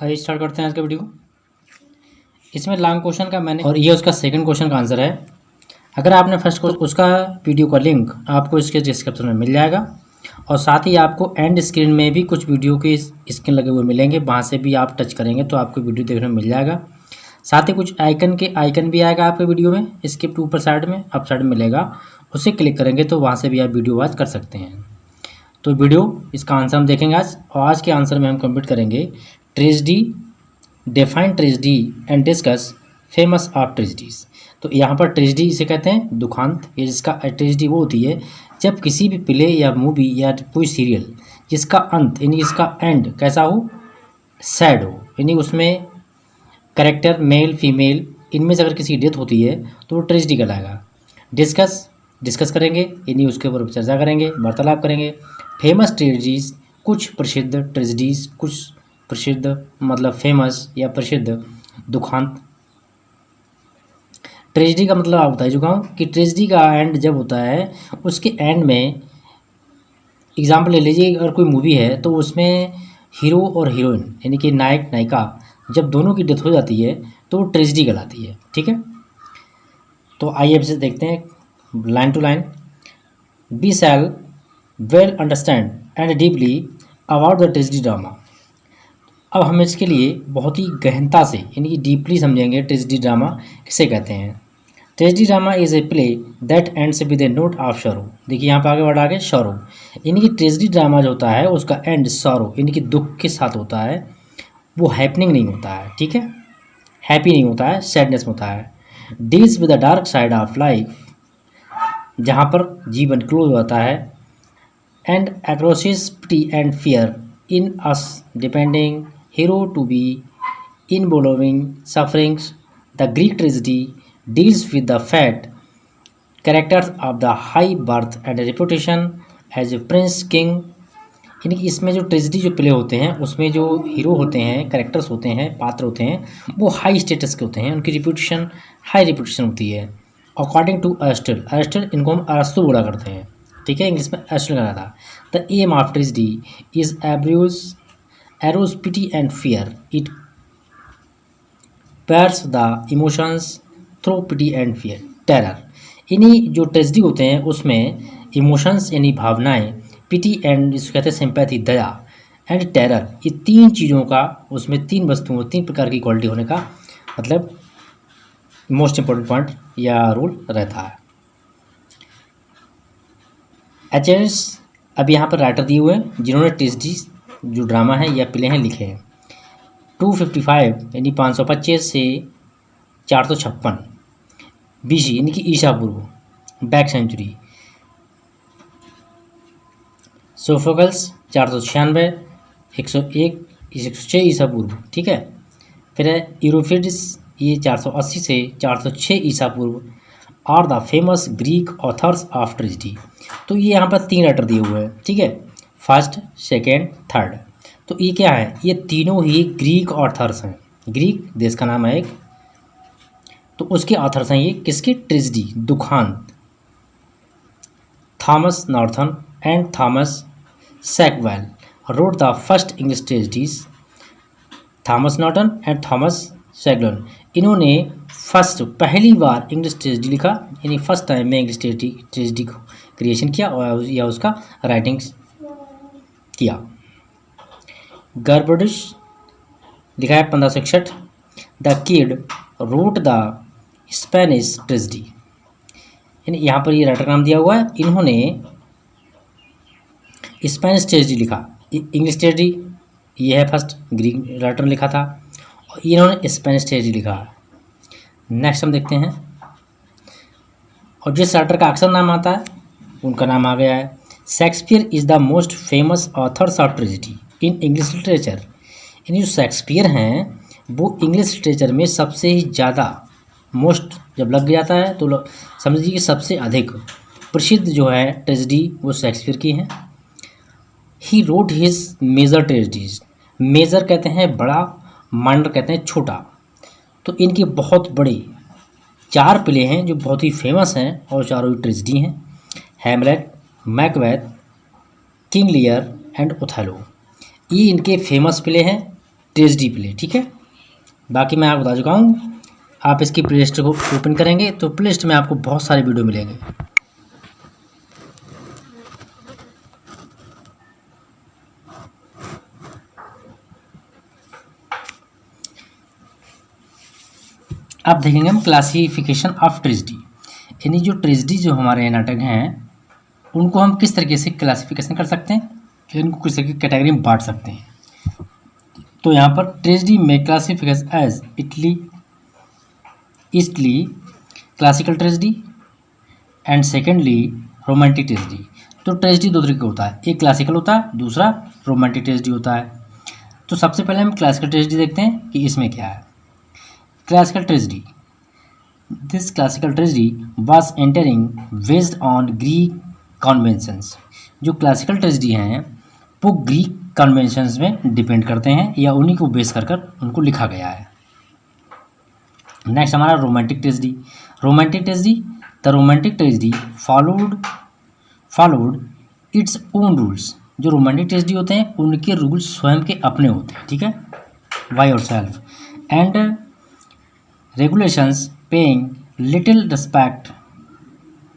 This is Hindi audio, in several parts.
आइए स्टार्ट करते हैं आज का वीडियो। इसमें लॉन्ग क्वेश्चन का मैंने और ये उसका सेकंड क्वेश्चन का आंसर है। अगर आपने फर्स्ट क्वेश्चन उसका वीडियो का लिंक आपको इसके डिस्क्रिप्शन में मिल जाएगा और साथ ही आपको एंड स्क्रीन में भी कुछ वीडियो के स्क्रीन लगे हुए मिलेंगे, वहाँ से भी आप टच करेंगे तो आपको वीडियो देखने में मिल जाएगा। साथ ही कुछ आइकन भी आएगा आपके वीडियो में, इसके ऊपर साइड में अप साइड में मिलेगा, उसे क्लिक करेंगे तो वहाँ से भी आप वीडियो वॉच कर सकते हैं। तो वीडियो इसका आंसर हम देखेंगे आज, और आज के आंसर में हम कंप्लीट करेंगे tragedy, define tragedy and discuss famous of tragedies. तो यहाँ पर ट्रेजेडी इसे कहते हैं दुखांत। ये जिसका ट्रेजेडी वो होती है जब किसी भी प्ले या मूवी या कोई सीरियल जिसका अंत यानी इसका एंड कैसा हो, सैड हो, यानी उसमें कैरेक्टर मेल फीमेल इनमें से अगर किसी की डेथ होती है तो वो ट्रेजेडी कहलाएगा। डिस्कस करेंगे यानी उसके ऊपर चर्चा करेंगे, वार्तालाप करेंगे। फेमस ट्रेजेडीज कुछ प्रसिद्ध ट्रेजेडीज, कुछ प्रसिद्ध मतलब फेमस या प्रसिद्ध दुखांत। ट्रेजेडी का मतलब आप बता चुका हूँ कि ट्रेजेडी का एंड जब होता है उसके एंड में एग्जाम्पल ले लीजिए, अगर कोई मूवी है तो उसमें हीरो और हीरोइन यानी कि नायक नायिका जब दोनों की डेथ हो जाती है तो वो ट्रेजेडी कहलाती है। ठीक है, तो आइए अब से देखते हैं line to line. We shall well understand and deeply about the tragedy drama. अब हम इसके लिए बहुत ही गहनता से यानी कि डीपली समझेंगे ट्रेजेडी ड्रामा किसे कहते हैं। Tragedy drama is a play that ends with A note of sorrow. देखिए यहाँ पर आगे बढ़ आगे सॉरो, यानी कि ट्रेजेडी ड्रामा जो होता है उसका एंड सॉरो यानी कि दुख के साथ होता है, वो हैपनिंग नहीं होता है। ठीक है, हैप्पी नहीं होता है, सैडनेस में होता है। Deals with the dark side of life, जहाँ पर जीवन क्लोज होता है। एंड एक्रोसिस pity and fear in us depending hero to be involving sufferings. The Greek tragedy deals with the fate characters of the high birth and reputation as a prince king। यानी कि इसमें जो ट्रेजेडी जो प्ले होते हैं उसमें जो हीरो होते हैं, कैरेक्टर्स होते हैं, पात्र होते हैं, वो हाई स्टेटस के होते हैं, उनकी रिप्यूटेशन हाई रिप्यूटेशन होती है। अकॉर्डिंग टू अरिस्टल इनको हम अरस्तु बोला करते हैं। ठीक है, इंग्लिश में अरिस्टल कहा था। The aim of tragedy is arouse pity and fear. It pairs the emotions through pity and fear. Terror, यानी जो ट्रेजेडी होते हैं उसमें इमोशंस यानी भावनाएं, पिटी एंड जिसको कहते हैं सिंपैथी दया, एंड टेरर, ये तीन चीज़ों का उसमें तीन वस्तुओं तीन प्रकार की क्वालिटी होने का मतलब मोस्ट इम्पोर्टेंट पॉइंट या रूल रहता है। एचेस अब यहाँ पर राइटर दिए हुए हैं जिन्होंने ट्रेजेडी जो ड्रामा है या प्ले हैं लिखे हैं। 255 यानी 525 से 456 BC यानी कि ईसा पूर्व, बैक सेंचुरी। सोफोकल्स 496 101 106 ईसा पूर्व। ठीक है, फिर है यूरोफिड्स, ये 480 से 406 ईसा पूर्व। और the famous Greek authors of tragedy. तो ये यहाँ पर तीन राइटर दिए हुए हैं। ठीक है, फर्स्ट सेकेंड थर्ड। तो ये क्या है, ये तीनों ही ग्रीक ऑथर्स हैं। ग्रीक देश का नाम है एक, तो उसके ऑथर्स हैं ये किसके, ट्रेजेडी दुखांत। Thomas Norton and Thomas Sackville wrote the first English tragedies. Thomas Norton and Thomas Sackville, इन्होंने फर्स्ट पहली बार इंग्लिश ट्रेजेडी लिखा, यानी फर्स्ट टाइम में इंग्लिश ट्रेजेडी को क्रिएशन किया और या उसका राइटिंग किया। गर्बडिश लिखा है 1561। The kid wrote the Spanish tragedy, यानी यहाँ पर ये राइटर का नाम दिया हुआ है, इन्होंने स्पेनिश ट्रेजेडी लिखा। इंग्लिश ट्रेजेडी ये है फर्स्ट ग्रीक राइटर ने लिखा था, और इन्होंने स्पेनिश ट्रेजेडी लिखा। नेक्स्ट हम देखते हैं, और जिस राइटर का अक्सर नाम आता है उनका नाम आ गया है। Shakespeare is the most famous authors of tragedy in English literature. यानी जो शेक्सपियर हैं वो इंग्लिश लिटरेचर में सबसे ही ज़्यादा मोस्ट जब लग जाता है तो समझिए कि सबसे अधिक प्रसिद्ध जो है ट्रेजेडी वो शेक्सपियर की हैं। He wrote his major tragedies. Major कहते हैं बड़ा, माइनर कहते हैं छोटा। तो इनके बहुत बड़े 4 प्ले हैं जो बहुत ही फेमस हैं और चारों ही ट्रेजेडी हैं। Hamlet, Macbeth, King Lear and Othello, ये इनके फेमस प्ले हैं ट्रेजेडी प्ले, ठीक है। बाकी मैं आपको बता चुका हूँ, आप इसकी प्ले लिस्ट को ओपन करेंगे तो प्ले लिस्ट में आपको बहुत सारे वीडियो मिलेंगे। अब देखेंगे हम क्लासिफिकेशन ऑफ ट्रेजेडी, यानी जो ट्रेजेडी जो हमारे नाटक हैं उनको हम किस तरीके से क्लासिफिकेशन कर सकते हैं, इनको किस तरीके की कैटेगरी में बांट सकते हैं। तो यहाँ पर ट्रेजेडी में classification as firstly classical tragedy and secondly romantic tragedy. तो ट्रेजेडी दो तरीके का होता है, एक क्लासिकल होता है, दूसरा रोमांटिक ट्रेजेडी होता है। तो सबसे पहले हम क्लासिकल ट्रेजेडी देखते हैं कि इसमें क्या है। Classical tragedy, this classical tragedy was entering based on Greek conventions. जो क्लासिकल ट्रेजेडी हैं वो ग्रीक कन्वेंशंस में डिपेंड करते हैं या उन्हीं को बेस कर उनको लिखा गया है। नेक्स्ट हमारा romantic tragedy. Romantic tragedy, the romantic tragedy followed its own rules. जो रोमांटिक ट्रेजेडी होते हैं उनके रूल्स स्वयं के अपने होते हैं, ठीक है, by yourself and regulations paying little respect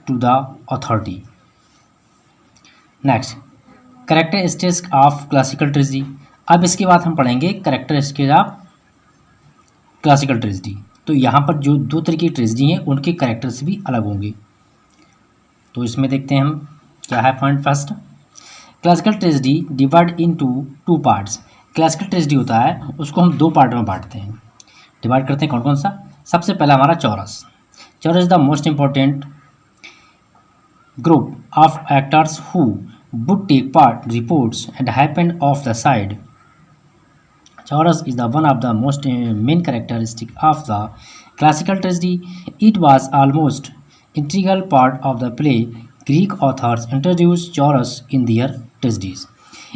to the authority. Next, characteristics of classical tragedy. अब इसके बाद हम पढ़ेंगे characteristics of classical tragedy। तो यहाँ पर जो दो तरीके की ट्रेजेडी हैं उनके कैरेक्टर्स भी अलग होंगे। तो इसमें देखते हैं हम क्या है point first. Classical tragedy divide into two parts. Classical tragedy होता है उसको हम दो पार्ट में बांटते हैं, डिवाइड करते हैं। कौन कौन सा? सबसे पहला हमारा chorus. Chorus the most important group of actors who would take part reports and happen of the side. Chorus is the one of the most main characteristic of the classical tragedy. It was almost integral part of the play. Greek authors introduce chorus in their tragedies.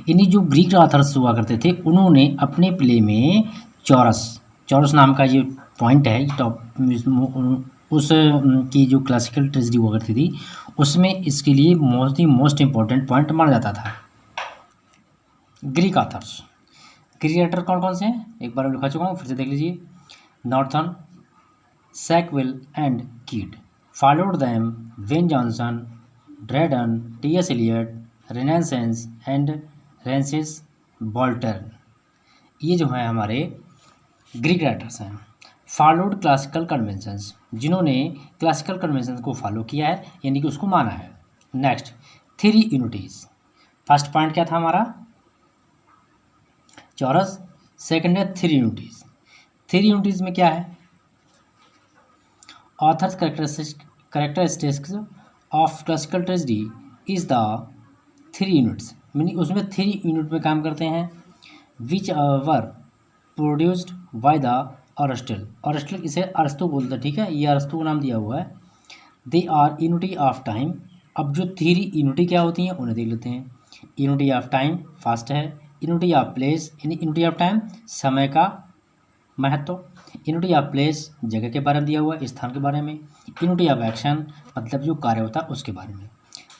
इन्हीं जो ग्रीक ऑथर्स हुआ करते थे उन्होंने अपने प्ले में चौरस नाम का ये पॉइंट है, उस की जो क्लासिकल ट्रेजेडी हुआ करती थी उसमें इसके लिए मोस्ट इम्पॉर्टेंट पॉइंट माना जाता था। ग्रीक ऑथर्स, ग्रीक राइटर कौन कौन से हैं एक बार लिखा चुका हूँ, फिर से देख लीजिए। Norton, Sackville and Kyd. Followed them Ben Jonson, Dryden, T S. Eliot, Renaissance and Francis Bolton. ये जो है हमारे ग्रीक राइटर्स हैं। फॉलोड क्लासिकल कन्वेंशंस, जिन्होंने क्लासिकल कन्वेंशंस को फॉलो किया है यानी कि उसको माना है। Next, three unities. First point क्या था हमारा? चौरस। सेकंड है थ्री यूनिटीज। थ्री यूनिटीज में क्या है? Authors characteristics of classical tragedy is the three units, meaning उसमें थ्री यूनिट में काम करते हैं। विच वर प्रोड्यूस्ड बाय द अरिस्टल, इसे अरस्तु बोलते हैं, ठीक है, ये अरस्तु को नाम दिया हुआ है। They are unity of time. अब जो थ्री यूनिटी क्या होती हैं उन्हें देख लेते हैं। यूनिटी ऑफ टाइम फर्स्ट है। यूनिटी ऑफ प्लेस, यानी यूनिटी ऑफ टाइम समय का महत्व। यूनिटी ऑफ प्लेस जगह के बारे में दिया हुआ है, स्थान के बारे में। यूनिटी ऑफ एक्शन मतलब जो कार्य होता है उसके बारे में।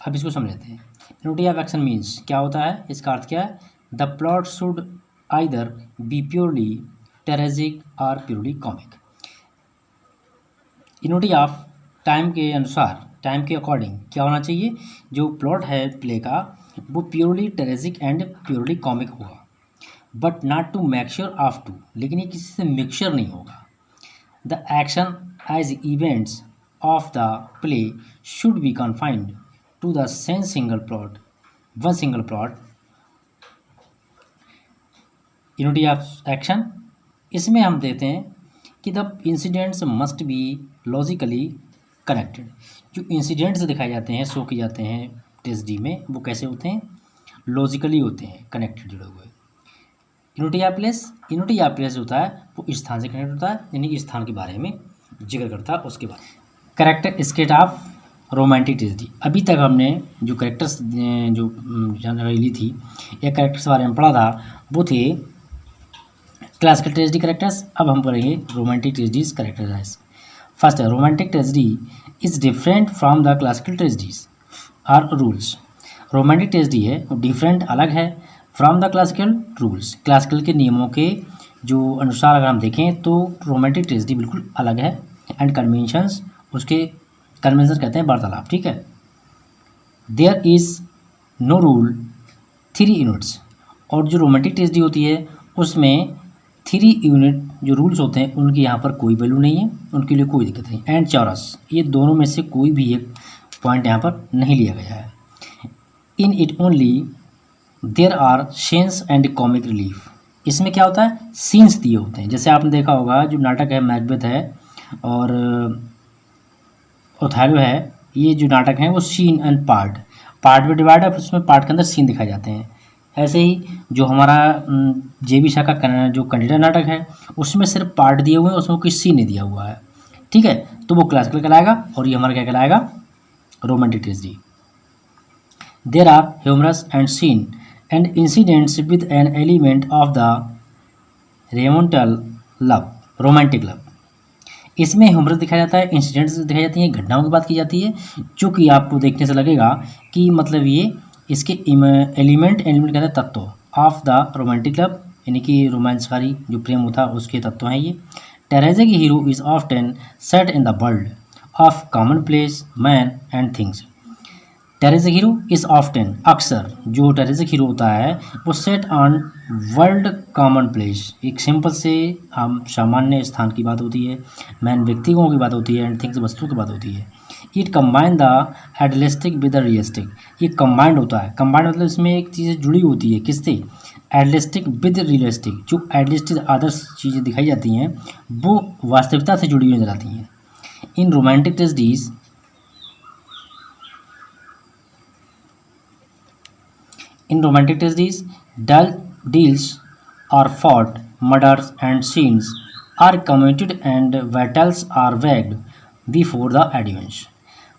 अब इसको समझ लेते हैं। यूनिटी ऑफ एक्शन मीन्स क्या होता है, इसका अर्थ क्या है? The plot should either be purely tragic और purely comic. Unity of time के अनुसार, टाइम के अकॉर्डिंग क्या होना चाहिए? जो प्लॉट है प्ले का वो purely tragic and purely comic होगा, but not to mixture of two, लेकिन ये किसी से मिक्सचर नहीं होगा। The action as events of the play should be confined to the same single plot, one single plot. Unity of action, इसमें हम देते हैं कि the incidents must be logically connected. जो इंसिडेंट्स दिखाए जाते हैं, शो किए जाते हैं ट्रेजेडी में, वो कैसे होते हैं? लॉजिकली होते हैं, कनेक्टेड, जुड़े हुए। यूनिटी ऑफ प्लेस होता है वो स्थान से कनेक्ट होता है, यानी स्थान के बारे में जिक्र करता है उसके बाद। Character sketch of romantic tragedy. अभी तक हमने जो कैरेक्टर्स जो जानकारी ली थी या कैरेक्टर्स के बारे में पढ़ा था वो थे क्लासिकल ट्रेजेडी कैरेक्टर्स। अब हम पढ़ेंगे रोमांटिक ट्रेजेडीज कैरेक्टराइज। फर्स्ट है romantic tragedy is different from the classical tragedies are rules. Romantic tragedy है वो डिफरेंट, अलग है from the classical rules, classical के नियमों के जो अनुसार अगर हम देखें तो रोमांटिक ट्रेजेडी बिल्कुल अलग है। एंड कन्वेंशंस, उसके कन्वेंशन कहते हैं वार्तालाप, ठीक है। There is no rule 3 units, और जो रोमांटिक ट्रेजेडी होती है उसमें 3 यूनिट जो रूल्स होते हैं उनकी यहाँ पर कोई वैल्यू नहीं है, उनके लिए कोई दिक्कत नहीं। एंड चौरस, ये दोनों में से कोई भी एक पॉइंट यहाँ पर नहीं लिया गया है। In it only there are scenes and comic relief, इसमें क्या होता है, सीन्स दिए होते हैं। जैसे आपने देखा होगा जो नाटक है मैकबेथ है और ओथेलो है, ये जो नाटक हैं वो सीन एंड पार्ट में डिवाइड है, उसमें पार्ट के अंदर सीन दिखाए जाते हैं। ऐसे ही जो हमारा जे.बी. शाह का जो कंडीडा नाटक है उसमें सिर्फ पार्ट दिए हुए हैं, उसमें कोई सीन नहीं दिया हुआ है, ठीक है। तो वो क्लासिकल कहलाएगा और ये हमारा क्या कहलाएगा, romantic tragedy. There are humorous and scene and incidents with an element of the romantic love. इसमें ह्यूमरस दिखाया जाता है, इंसिडेंट्स दिखाई जाती हैं, घटनाओं की बात की जाती है, जो कि आपको देखने से लगेगा कि मतलब ये इसके एलिमेंट कहते हैं तत्व ऑफ द रोमांटिक लव, यानी कि रोमांचकारी जो प्रेम होता है उसके तत्व हैं ये। टेरेसा की hero is often set in the world of common place man and things. Teresa hero is often, अक्सर जो टेरेसा हीरो होता है वो set on world common place, एक सिंपल से हम सामान्य स्थान की बात होती है, मैन व्यक्तियों की बात होती है, एंड थिंग्स वस्तुओं की बात होती है। It combine the idealistic with the realistic, ये कंबाइंड होता है, कंबाइंड मतलब इसमें एक चीज़ें जुड़ी होती है, किससे, आइडियलिस्टिक विद रियलिस्टिक, जो आइडियलिस्टिक आदर्श चीज़ें दिखाई जाती हैं वो वास्तविकता से जुड़ी हुई नजर आती हैं। In romantic tragedies deals are fought, murders and scenes are committed and battles are waged before the audience।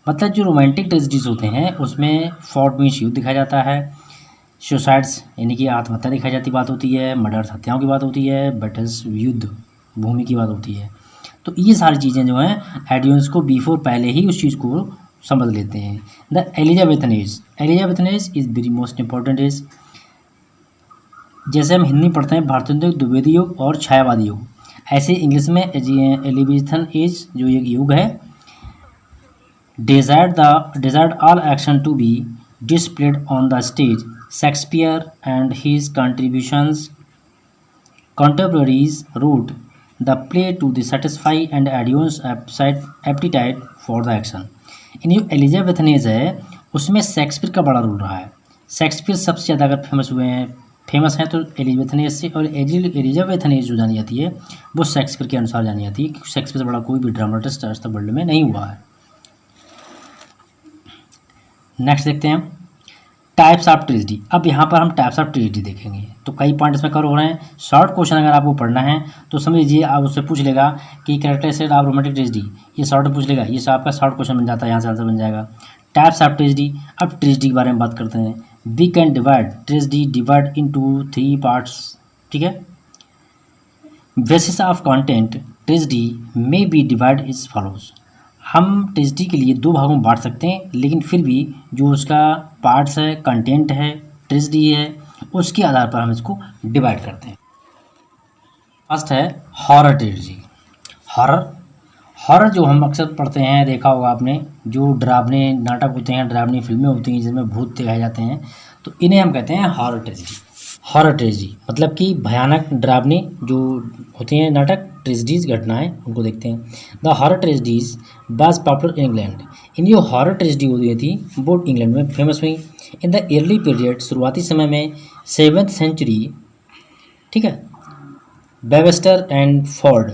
मतलब जो रोमांटिक ट्रेजेडीज होते हैं उसमें फॉर्ट मीन्स युद्ध दिखाया जाता है, सुसाइड्स यानी कि आत्महत्या दिखाई जाती बात होती है, मर्डर्स हत्याओं की बात होती है, बैटल्स युद्ध भूमि की बात होती है। तो ये सारी चीज़ें जो हैं ऑडियंस को बिफोर पहले ही उस चीज़ को समझ लेते हैं। The Elizabethan age is very most important age. जैसे हम हिंदी पढ़ते हैं भारतीय युग, द्विवेदी युग और छायावादी युग, ऐसे इंग्लिश में एलिजाबेथन एज जो एक युग है। desired all action to be displayed on the stage. Shakespeare and his contemporaries wrote the play to satisfy and audience appetite for the action। इन जो एलिजाबेथन एज है उसमें शेक्सपियर का बड़ा रोल रहा है। शेक्सपियर सबसे ज़्यादा अगर फेमस हैं तो एलिजाबेथन एज से, और एलिजाबेथन एज जो जानी जाती है वो शेक्सपियर के अनुसार जानी जाती है, क्योंकि शेक्सपियर से बड़ा कोई भी ड्रामाटिस्ट आज तक वर्ल्ड में नहीं हुआ है। नेक्स्ट देखते हैं टाइप्स ऑफ ट्रेजेडी। अब यहाँ पर हम टाइप्स ऑफ ट्रेजेडी देखेंगे, तो कई पॉइंट इसमें कवर हो रहे हैं। शॉर्ट क्वेश्चन अगर आपको पढ़ना है तो समझ लीजिए आप उससे पूछ लेगा कि कैरेक्टरिस्टिक्स ऑफ रोमांटिक ट्रेजेडी, ये शॉर्ट पूछ लेगा, ये आपका शॉर्ट क्वेश्चन बन जाता है, यहाँ से आंसर बन जाएगा। टाइप्स ऑफ ट्रेजेडी, अब ट्रेजेडी के बारे में बात करते हैं। We can divide tragedy divide into 3 parts, ठीक है। Basis of content tragedy may be divide is follows. हम ट्रेजेडी के लिए 2 भागों में बांट सकते हैं, लेकिन फिर भी जो उसका पार्ट्स है, कंटेंट है, ट्रेजेडी है, उसके आधार पर हम इसको डिवाइड करते हैं। फर्स्ट है हॉरर ट्रेजेडी। हॉरर जो हम अक्सर पढ़ते हैं, देखा होगा आपने, जो डरावने नाटक होते हैं, डरावनी फिल्में होती हैं जिसमें भूत दिखाए जाते हैं, तो इन्हें हम कहते हैं हॉरर ट्रेजेडी। हॉरर ट्रेजेडी मतलब कि भयानक डरावनी जो होती हैं नाटक, ट्रेजेडीज घटनाएं, उनको देखते हैं। The horror tragedies was popular in England. इन जो हॉरर ट्रेजेडी होती थी वो इंग्लैंड में फेमस हुई। इन द अर्ली पीरियड, शुरुआती समय में 7th सेंचुरी, ठीक है, Webster and Ford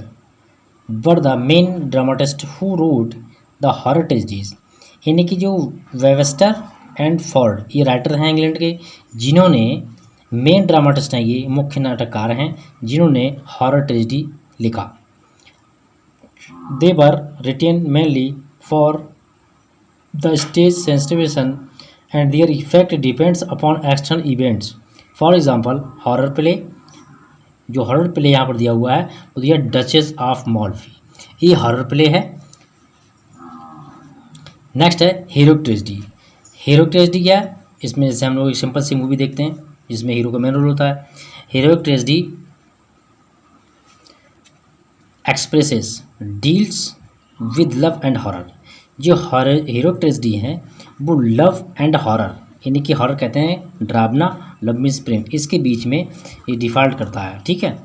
were the main dramatist who wrote the horror tragedies. यानी कि जो वेबस्टर एंड फोर्ड ये राइटर हैं इंग्लैंड के, जिन्होंने मेन ड्रामाटिस्ट हैं, ये मुख्य नाटककार हैं जिन्होंने हॉरर ट्रेजेडी लिखा। They were written mainly for the stage sensation and their effect depends upon external events. For example horror play, जो हॉरर प्ले यहाँ पर दिया हुआ है वो दिया डचेस ऑफ मॉल्फी, ये हॉरर प्ले है। नेक्स्ट है हीरोइक ट्रेजेडी। हीरोइक ट्रेजेडी क्या है, इसमें जैसे हम लोग एक सिंपल सी मूवी देखते हैं जिसमें हीरो का मेन रोल होता है। Heroic tragedy expresses deals with love and horror. जो हॉरर हीरो ट्रेजेडी है वो लव एंड हॉरर, यानी कि हॉरर कहते हैं डरावना, लव मीन्स प्रेम, इसके बीच में ये डिफ़ॉल्ट करता है, ठीक है,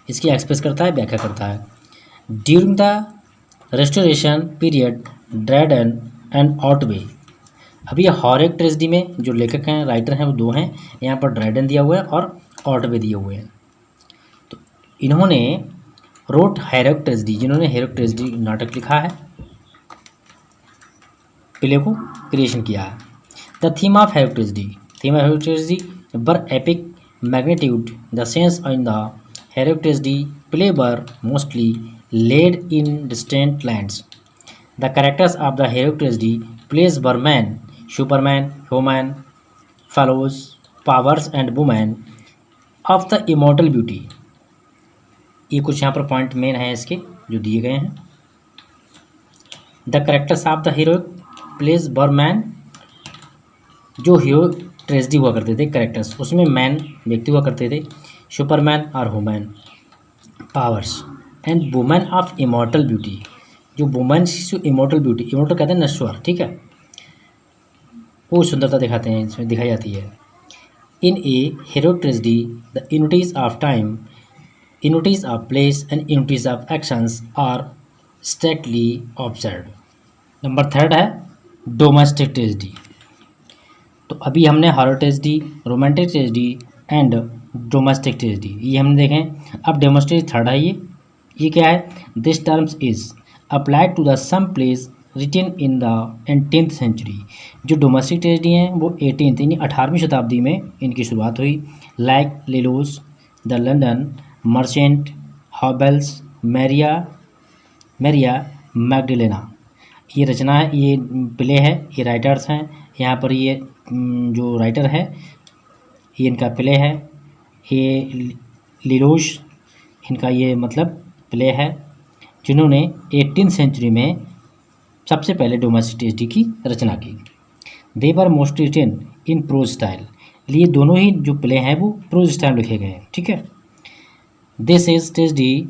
इसकी एक्सप्रेस करता है, व्याख्या करता है। During the restoration period Dryden and Otway. अब ये हॉरर ट्रेजेडी में जो लेखक हैं, राइटर हैं, वो दो हैं, यहाँ पर ड्रैडन दिया हुआ है और ऑटवे दिए हुए हैं। तो इन्होंने रोट हेरोइक ट्रेजेडी, जिन्होंने हेरोइक ट्रेजेडी नाटक लिखा है, प्ले को क्रिएशन किया है। The theme of heroic tragedy, theme of heroic tragedy were epic magnitude, the sense in the heroic tragedy play were mostly laid in distant lands. The characters of the heroic tragedy plays were men, superman, human, fellows, powers and women of the immortal beauty. ये कुछ यहाँ पर पॉइंट मेन है इसके जो दिए गए हैं। The characters of the heroic place were man, जो हीरो ट्रेजेडी हुआ करते थे करेक्टर्स, उसमें मैन व्यक्ति हुआ करते थे, सुपरमैन और women, powers and women of immortal beauty, जो वुमेन जो इमॉर्टल ब्यूटी, इमॉर्टल कहते हैं नश्वर, ठीक है, वो सुंदरता दिखाते हैं, इसमें दिखाई जाती है। In a heroic tragedy the unities of time, unities of place and unities of actions are strictly observe. Number third है डोमेस्टिक ट्रेजेडी। तो अभी हमने horror tragedy, romantic tragedy and domestic tragedy ये हमने देखें। अब डोमेस्टिक थर्ड है ये क्या है? This terms is applied to the some plays written in the 18th century. जो डोमेस्टिक ट्रेजेडी हैं वो 18th यानी 18वीं शताब्दी में इनकी शुरुआत हुई। लाइक लेलोस, द लंदन मर्चेंट, हॉबेल्स, मैरिया मैगडलेना, ये रचना है, ये प्ले है, ये राइटर्स हैं। यहाँ पर ये जो राइटर है ये इनका प्ले है, ये लिलोश इनका ये मतलब प्ले है, जिन्होंने 18th सेंचुरी में सबसे पहले डोमेस्टिक ट्रेजेडी की रचना की। They were mostly written in prose style, लिए दोनों ही जो प्ले हैं वो प्रोज स्टाइल लिखे गए हैं, ठीक है। This is tragedy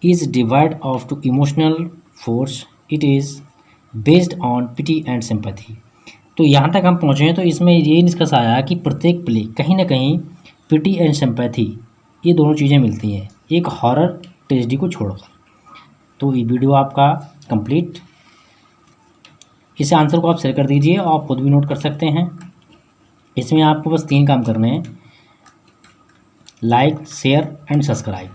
is divide of to emotional force, it is based on pity and sympathy. तो यहाँ तक हम पहुँचे हैं तो इसमें ये निष्कर्ष आया कि प्रत्येक प्ले कहीं ना कहीं पिटी एंड सिंपैथी ये दोनों चीज़ें मिलती हैं एक हॉरर ट्रेजेडी को छोड़कर। तो ये वीडियो आपका कंप्लीट, इस आंसर को आप शेयर कर दीजिए और आप खुद भी नोट कर सकते हैं। इसमें आपको बस 3 काम करने हैं, लाइक, शेयर एंड सब्सक्राइब।